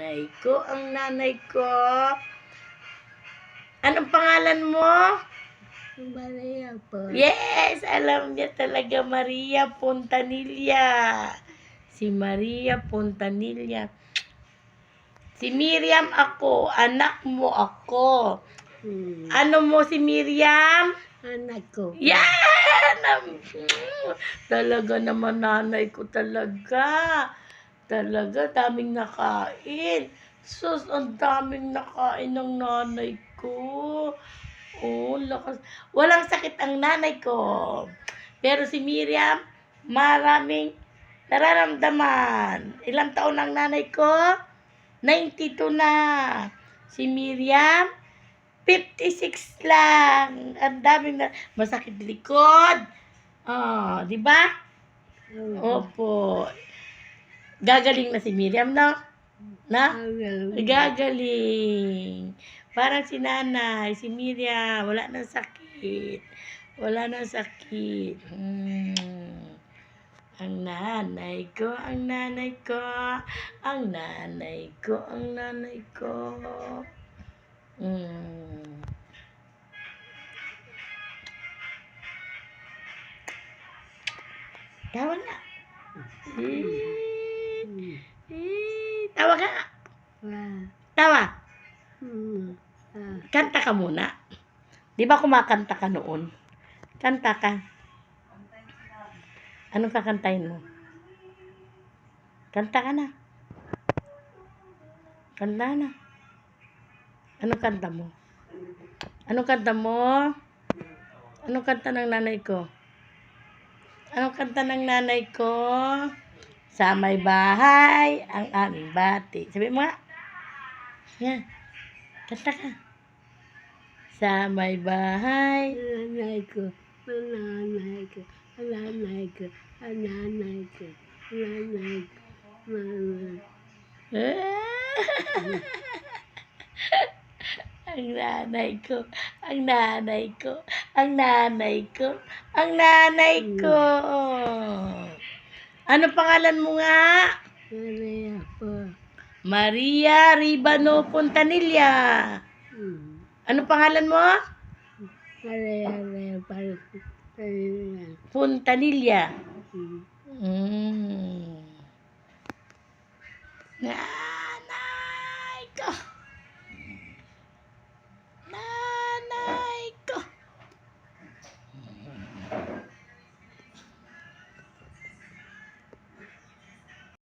nanay ko, ang nanay ko. Anong pangalan mo? Maria po. Yes, alam niya talaga, Maria Pontanilla. Si Maria Pontanilla. Si Miriam ako, anak mo ako. Ano mo si Miriam? Anak ko. Yan! Talaga naman nanay ko talaga. Talaga, daming nakain. Sus, ang daming nakain ng nanay ko. Oh, lakas. Walang sakit ang nanay ko. Pero si Miriam, maraming nararamdaman. Ilang taon ang nanay ko? 92 na. Si Miriam, 56 lang. Ang daming na masakit likod. Oh, di ba? Opo. Gagaling na si Miriam, no? Na? Gagaling. Parang si nanay, si Miriam, wala nang sakit. Wala nang sakit. Ang nanay ko, ang nanay ko, ang nanay ko, ang nanay ko. Tawa nga. Tawa ka nga. Tawa. Kanta ka muna. Di ba kumakanta ka noon? Kanta ka. Anong kakantahin mo? Kanta ka na. Kanta na. Anong kanta mo? Anong kanta mo? Anong kanta ng nanay ko? Anong kanta ng nanay ko? Sa may bahay, ang aming bati. Sabi mo nga. Yan. Kanta ka. Sa may bahay. Nanay ko. Nanay ko. Nanay ko. Nanay ko. Nanay ko. Nanay ko. Ang nanay ko. Ang nanay ko. Ang nanay ko. Ang nanay ko. Ano pangalan mo nga? Maria po. Maria Ribano Pontanilla. Ano pangalan mo? Maria Pontanilla. po. Ah.